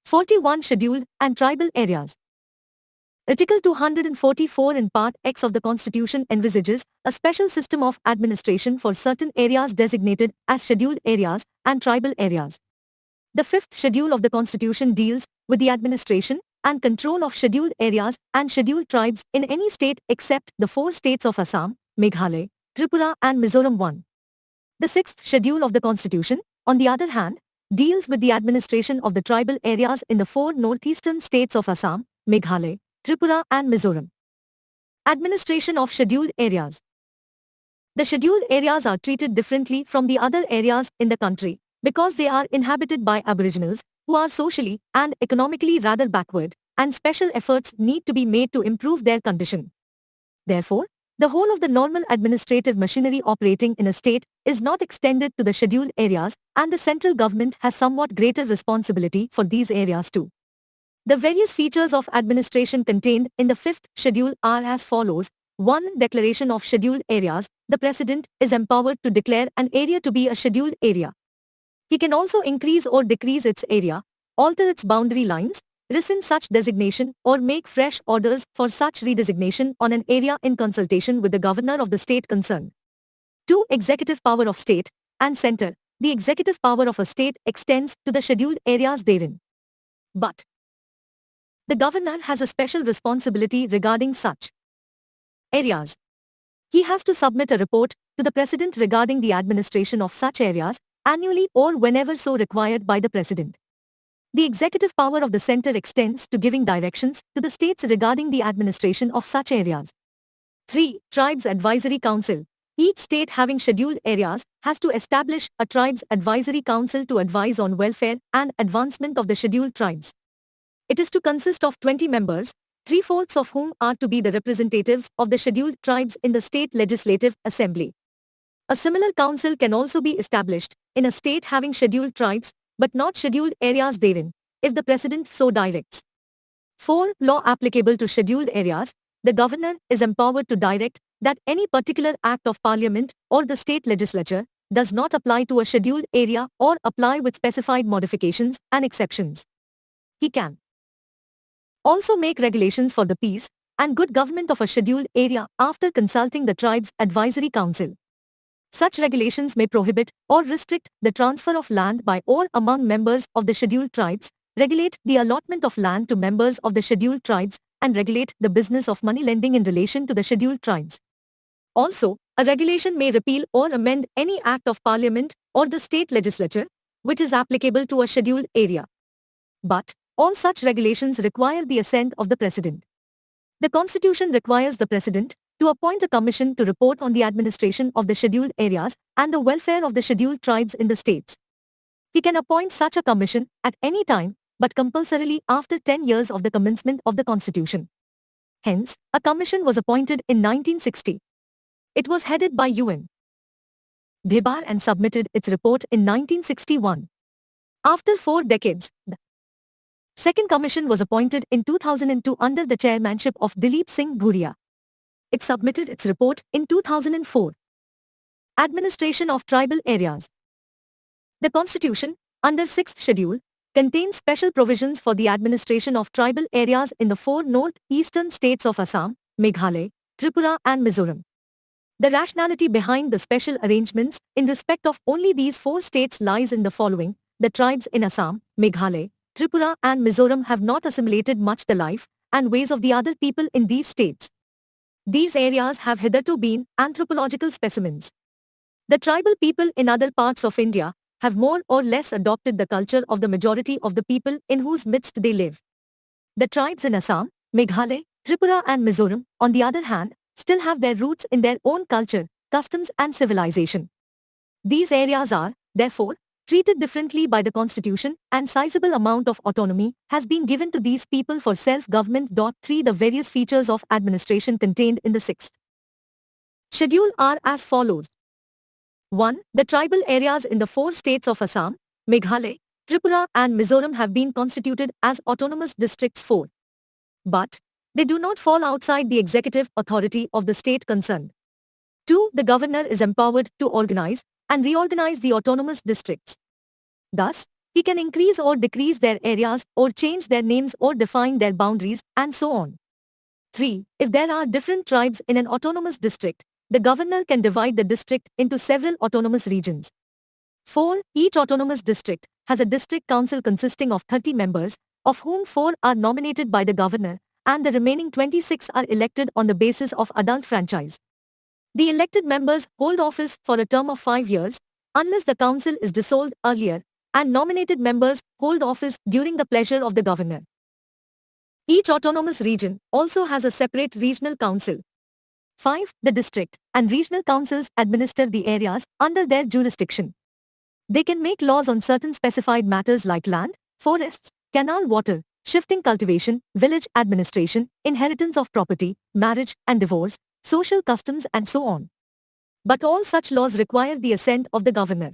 41 Scheduled and Tribal Areas. Article 244 in Part X of the Constitution envisages a special system of administration for certain areas designated as scheduled areas and tribal areas. The fifth schedule of the Constitution deals with the administration and control of scheduled areas and scheduled tribes in any state except the four states of Assam, Meghalaya, Tripura and Mizoram 1. The sixth schedule of the Constitution, on the other hand, deals with the administration of the tribal areas in the four northeastern states of Assam, Meghalaya, Tripura and Mizoram. Administration of scheduled areas. The scheduled areas are treated differently from the other areas in the country because they are inhabited by aboriginals who are socially and economically rather backward, and special efforts need to be made to improve their condition. Therefore, the whole of the normal administrative machinery operating in a state is not extended to the scheduled areas, and the central government has somewhat greater responsibility for these areas too. The various features of administration contained in the fifth schedule are as follows. 1. Declaration of scheduled areas. The President is empowered to declare an area to be a scheduled area. He can also increase or decrease its area, alter its boundary lines, rescind such designation or make fresh orders for such redesignation on an area in consultation with the governor of the state concerned. 2. Executive power of state and center. The executive power of a state extends to the scheduled areas therein. But the governor has a special responsibility regarding such areas. He has to submit a report to the President regarding the administration of such areas, annually or whenever so required by the President. The executive power of the center extends to giving directions to the states regarding the administration of such areas. 3. Tribes Advisory Council. Each state having scheduled areas has to establish a Tribes Advisory Council to advise on welfare and advancement of the scheduled tribes. It is to consist of 20 members, 3/4 of whom are to be the representatives of the scheduled tribes in the state legislative assembly. A similar council can also be established in a state having scheduled tribes but not scheduled areas therein, if the President so directs. 4. Law applicable to scheduled areas. The governor is empowered to direct that any particular act of parliament or the state legislature does not apply to a scheduled area or apply with specified modifications and exceptions. He can also make regulations for the peace and good government of a scheduled area after consulting the Tribes Advisory Council. Such regulations may prohibit or restrict the transfer of land by or among members of the scheduled tribes, regulate the allotment of land to members of the scheduled tribes, and regulate the business of money lending in relation to the scheduled tribes. Also, a regulation may repeal or amend any act of parliament or the state legislature, which is applicable to a scheduled area. But all such regulations require the assent of the President. The Constitution requires the President to appoint a commission to report on the administration of the scheduled areas and the welfare of the scheduled tribes in the states. He can appoint such a commission at any time, but compulsorily after 10 years of the commencement of the Constitution. Hence, a commission was appointed in 1960. It was headed by UN Dhibar and submitted its report in 1961. After 4 decades, the second commission was appointed in 2002 under the chairmanship of Dilip Singh Bhuria. It submitted its report in 2004. Administration of Tribal Areas. The Constitution, under 6th Schedule, contains special provisions for the administration of tribal areas in the 4 north-eastern states of Assam, Meghalaya, Tripura and Mizoram. The rationality behind the special arrangements in respect of only these 4 states lies in the following. The tribes in Assam, Meghalaya, Tripura and Mizoram have not assimilated much the life and ways of the other people in these states. These areas have hitherto been anthropological specimens. The tribal people in other parts of India have more or less adopted the culture of the majority of the people in whose midst they live. The tribes in Assam, Meghalaya, Tripura and Mizoram, on the other hand, still have their roots in their own culture, customs and civilization. These areas are, therefore, treated differently by the Constitution, and sizable amount of autonomy has been given to these people for self-government. 3. The various features of administration contained in the 6th Schedule are as follows. 1. The tribal areas in the 4 states of Assam, Meghalaya, Tripura and Mizoram have been constituted as autonomous districts 4. But they do not fall outside the executive authority of the state concerned. 2. The governor is empowered to organize and reorganize the autonomous districts. Thus, He can increase or decrease their areas or change their names or define their boundaries and so on. 3. If there are different tribes in an autonomous district, the governor can divide the district into several autonomous regions. 4. Each autonomous district has a district council consisting of 30 members, of whom 4 are nominated by the governor, and the remaining 26 are elected on the basis of adult franchise. The elected members hold office for a term of 5 years, unless the council is dissolved earlier, and nominated members hold office during the pleasure of the governor. Each autonomous region also has a separate regional council. 5. The district and regional councils administer the areas under their jurisdiction. They can make laws on certain specified matters like land, forests, canal water, shifting cultivation, village administration, inheritance of property, marriage and divorce, social customs and so on. But all such laws require the assent of the governor.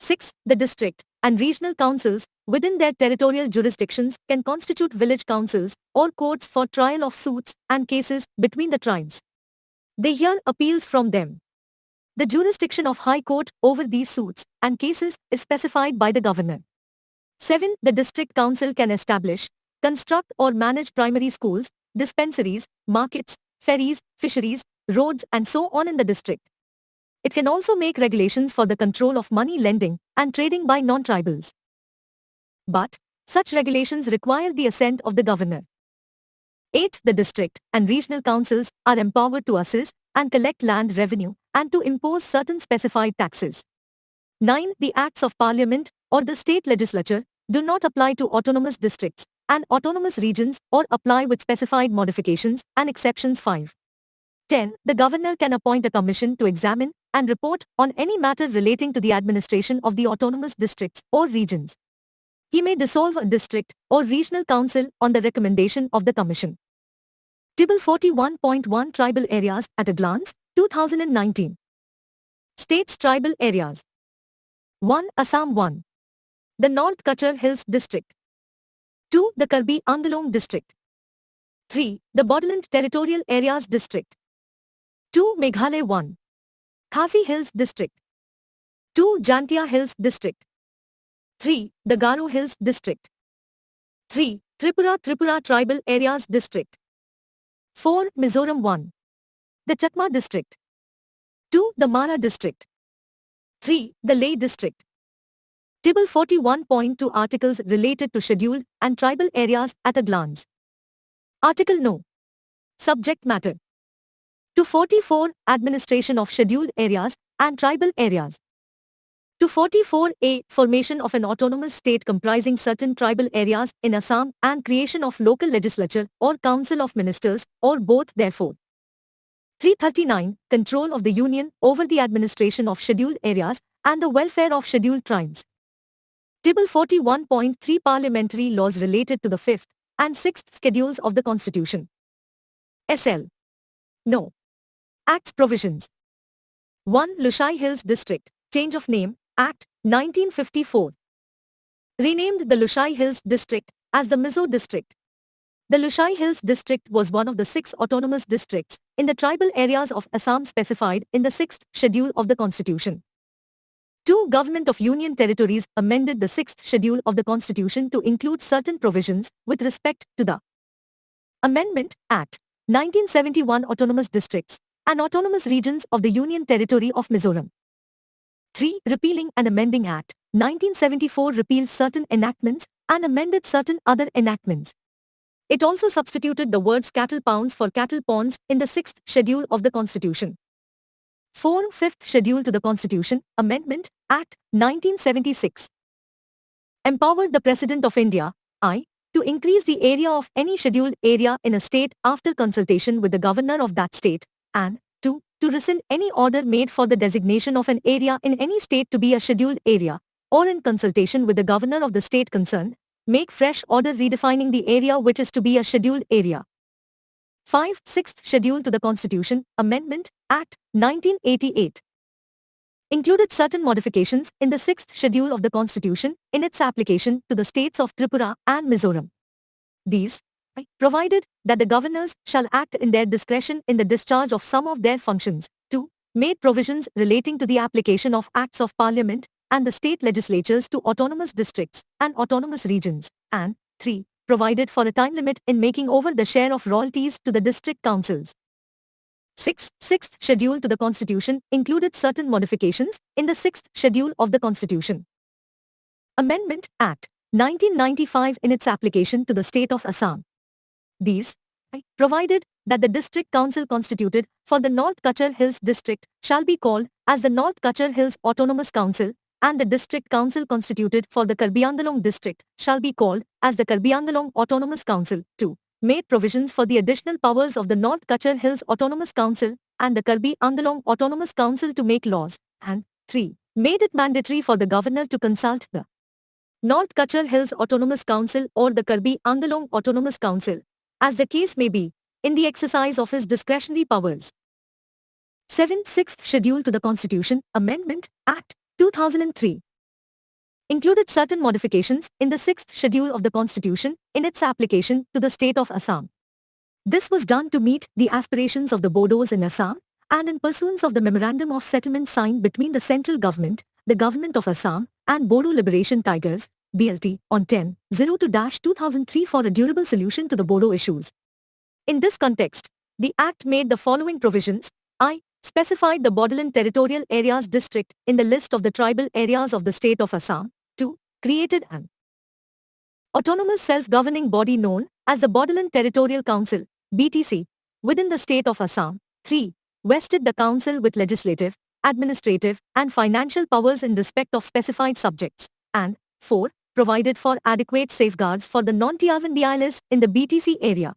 6. The district and regional councils within their territorial jurisdictions can constitute village councils or courts for trial of suits and cases between the tribes. They hear appeals from them. The jurisdiction of High Court over these suits and cases is specified by the governor. 7. The district council can establish, construct or manage primary schools, dispensaries, markets, ferries, fisheries, roads and so on in the district. It can also make regulations for the control of money lending and trading by non-tribals. But such regulations require the assent of the governor. 8. The district and regional councils are empowered to assess and collect land revenue and to impose certain specified taxes. 9. The Acts of Parliament or the state legislature do not apply to autonomous districts and autonomous regions or apply with specified modifications and exceptions. 5. 10. The governor can appoint a commission to examine and report on any matter relating to the administration of the autonomous districts or regions. He may dissolve a district or regional council on the recommendation of the commission. Table 41.1 Tribal Areas at a Glance, 2019. States Tribal Areas. 1. Assam 1. The North Kachar Hills District. 2. The Karbi Anglong District. 3. The Bodoland Territorial Areas District. 2. Meghalaya 1. Khasi Hills District. 2. Jantia Hills District. 3. The Garo Hills District. 3. Tripura Tribal Areas District. 4. Mizoram 1. The Chakma District. 2. The Mara District. 3. The Leh District. Table 41.2 Articles related to scheduled and tribal areas at a glance. Article No. Subject Matter. 244 Administration of Scheduled Areas and Tribal Areas. 244A Formation of an autonomous state comprising certain tribal areas in Assam and creation of local legislature or council of ministers or both therefore. 339 Control of the Union over the administration of scheduled areas and the welfare of scheduled tribes. Table 41.3 Parliamentary laws related to the 5th and 6th schedules of the Constitution. SL. No. Acts Provisions. 1. Lushai Hills District, Change of Name, Act, 1954. Renamed the Lushai Hills District as the Mizo District. The Lushai Hills District was one of the 6 autonomous districts in the tribal areas of Assam specified in the 6th schedule of the Constitution. 2. Government of Union Territories amended the 6th schedule of the Constitution to include certain provisions with respect to the Amendment Act, 1971 Autonomous Districts and Autonomous Regions of the Union Territory of Mizoram. 3. Repealing and Amending Act, 1974 repealed certain enactments and amended certain other enactments. It also substituted the words cattle pounds for cattle ponds in the 6th schedule of the Constitution. 4. 5th Schedule to the Constitution, Amendment, Act, 1976. Empowered the President of India, I, to increase the area of any scheduled area in a state after consultation with the governor of that state, and 2. To rescind any order made for the designation of an area in any state to be a scheduled area, or in consultation with the governor of the state concerned, make fresh order redefining the area which is to be a scheduled area. 5. 6th Schedule to the Constitution, Amendment, Act, 1988. Included certain modifications in the 6th Schedule of the Constitution in its application to the states of Tripura and Mizoram. These provided that the governors shall act in their discretion in the discharge of some of their functions. 2. Made provisions relating to the application of Acts of Parliament and the state legislatures to autonomous districts and autonomous regions, and 3. Provided for a time limit in making over the share of royalties to the district councils. 6. Sixth Schedule to the Constitution included certain modifications in the 6th Schedule of the Constitution. Amendment Act 1995 in its application to the state of Assam. These provided that the district council constituted for the North Kachar Hills district shall be called as the North Kachar Hills Autonomous Council, and the district council constituted for the Karbi Anglong district shall be called as the Karbi Anglong Autonomous Council. 2. Made provisions for the additional powers of the North Kachar Hills Autonomous Council and the Karbi Anglong Autonomous Council to make laws, and 3. Made it mandatory for the governor to consult the North Kachar Hills Autonomous Council or the Karbi Anglong Autonomous Council, as the case may be, in the exercise of his discretionary powers. 7. Sixth Schedule to the Constitution Amendment Act 2003 included certain modifications in the 6th Schedule of the Constitution in its application to the state of Assam. This was done to meet the aspirations of the Bodos in Assam and in pursuance of the Memorandum of Settlement signed between the central government, the Government of Assam, and Bodo Liberation Tigers, BLT, on 10/02/2003 for a durable solution to the Bodo issues. In this context, the Act made the following provisions. Specified the Bodoland Territorial Areas District in the list of the tribal areas of the state of Assam. 2. Created an autonomous self-governing body known as the Bodoland Territorial Council, BTC, within the state of Assam. 3. Vested the council with legislative, administrative, and financial powers in respect of specified subjects. And 4. Provided for adequate safeguards for the non-Tiavan in the BTC area.